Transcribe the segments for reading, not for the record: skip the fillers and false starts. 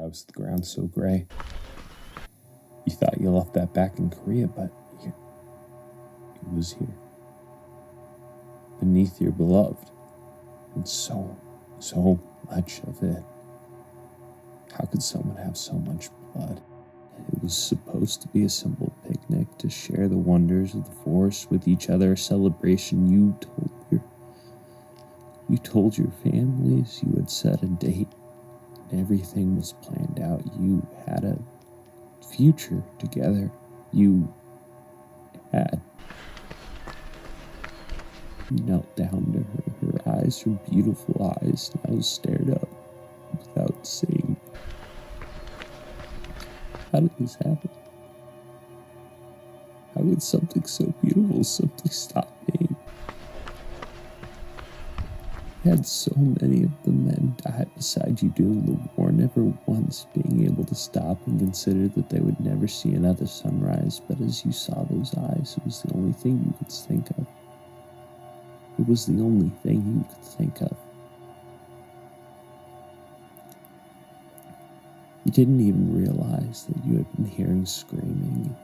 was the ground so gray? You thought you left that back in Korea, but it was here. Beneath your beloved. And so much of it. How could someone have so much blood? It was supposed to be a simple picnic to share the wonders of the forest with each other, a celebration. You told your families, you had set a date, and everything was planned out. You had a future together. You knelt down to her. Her eyes, her beautiful eyes, now stared up without saying, how did this happen? How did something so beautiful simply stop being? You had so many of the men die beside you during the war, never once being able to stop and consider that they would never see another sunrise. But as you saw those eyes, it was the only thing you could think of. It was the only thing you could think of. You didn't even realize that you had been hearing screaming.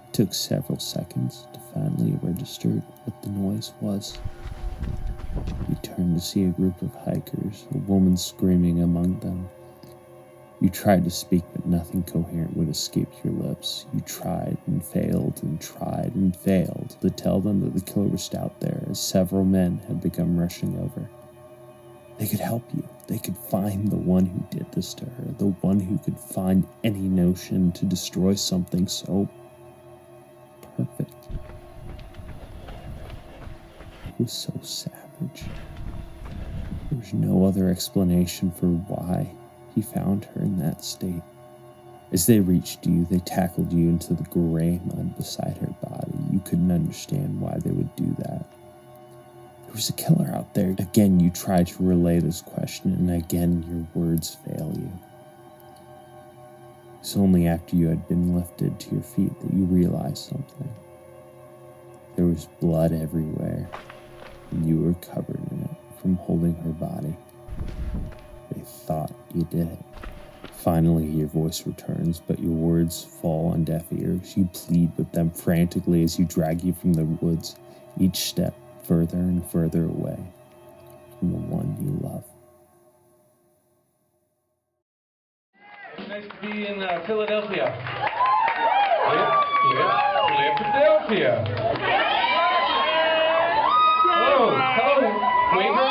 It took several seconds to finally register what the noise was. You turned to see a group of hikers, a woman screaming among them. You tried to speak, but nothing coherent would escape your lips. You tried and failed and tried and failed to tell them that the killer was out there, as several men had begun rushing over. They could help you. They could find the one who did this to her, the one who could find any notion to destroy something so perfect. It was so savage. There was no other explanation for why he found her in that state. As they reached you, they tackled you into the gray mud beside her body. You couldn't understand why they would do that. There was a killer out there. Again, you tried to relay this question, and again, your words fail you. It's only after you had been lifted to your feet that you realized something. There was blood everywhere, and you were covered in it from holding her body. They thought you did it. Finally, your voice returns, but your words fall on deaf ears. You plead with them frantically as you drag you from the woods, each step further and further away from the one you love. It's nice to be in Philadelphia. Philadelphia. Hello, Waver.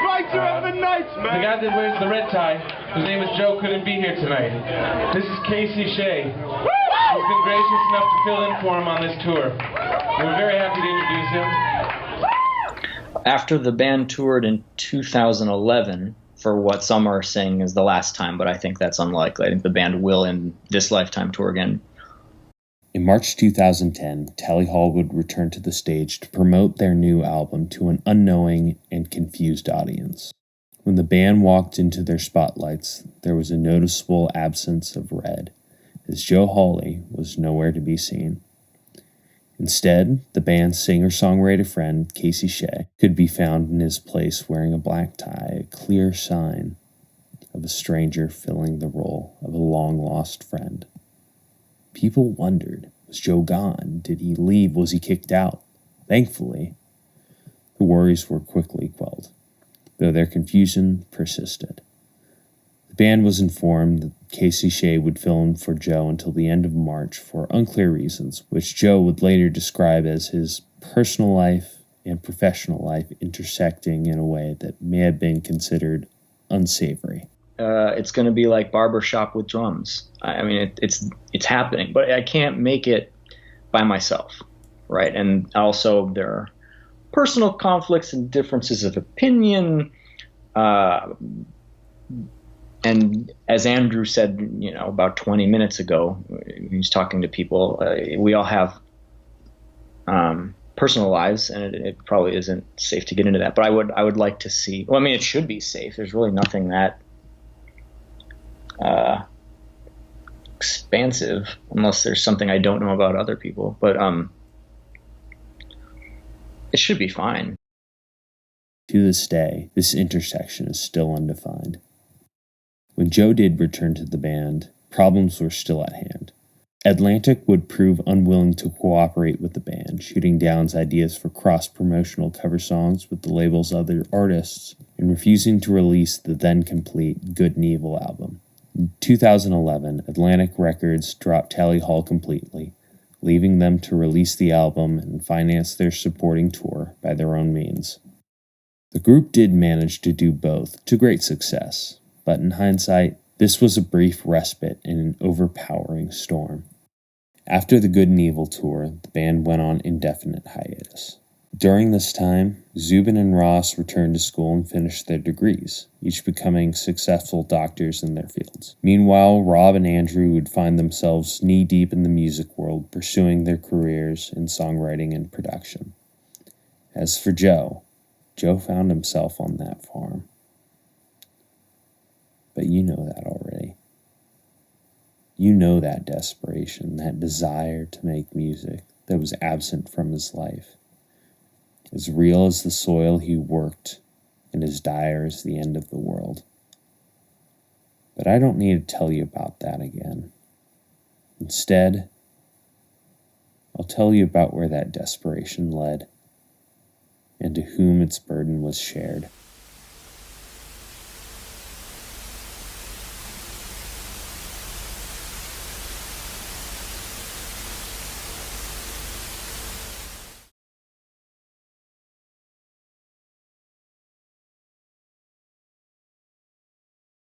Right to have a night, man. The guy that wears the red tie, his name is Joe, couldn't be here tonight. This is Casey Shea. He's been gracious enough to fill in for him on this tour. We're very happy to introduce him. After the band toured in 2011, for what some are saying is the last time, but I think that's unlikely. I think the band will in this lifetime tour again. In March 2010, Tally Hall would return to the stage to promote their new album to an unknowing and confused audience. When the band walked into their spotlights, there was a noticeable absence of red, as Joe Hawley was nowhere to be seen. Instead, the band's singer-songwriter friend, Casey Shea, could be found in his place wearing a black tie, a clear sign of a stranger filling the role of a long-lost friend. People wondered, was Joe gone? Did he leave? Was he kicked out? Thankfully, the worries were quickly quelled, though their confusion persisted. The band was informed that Casey Shea would fill in for Joe until the end of March for unclear reasons, which Joe would later describe as his personal life and professional life intersecting in a way that may have been considered unsavory. It's going to be like barbershop with drums. I mean, it's happening, but I can't make it by myself, right? And also there are personal conflicts and differences of opinion. And as Andrew said, about 20 minutes ago, he was talking to people. We all have personal lives, and it probably isn't safe to get into that. But I would like to see. Well, I mean, it should be safe. There's really nothing that expansive, unless there's something I don't know about other people. But it should be fine. To this day, this intersection is still undefined. When Joe did return to the band, problems were still at hand. Atlantic would prove unwilling to cooperate with the band, shooting down ideas for cross-promotional cover songs with the label's other artists, and refusing to release the then-complete Good and Evil album. In 2011, Atlantic Records dropped Tally Hall completely, leaving them to release the album and finance their supporting tour by their own means. The group did manage to do both, to great success, but in hindsight, this was a brief respite in an overpowering storm. After the Good and Evil tour, the band went on indefinite hiatus. During this time, Zubin and Ross returned to school and finished their degrees, each becoming successful doctors in their fields. Meanwhile, Rob and Andrew would find themselves knee-deep in the music world, pursuing their careers in songwriting and production. As for Joe found himself on that farm. But you know that already. You know that desperation, that desire to make music that was absent from his life. As real as the soil he worked, and as dire as the end of the world. But I don't need to tell you about that again. Instead, I'll tell you about where that desperation led, and to whom its burden was shared.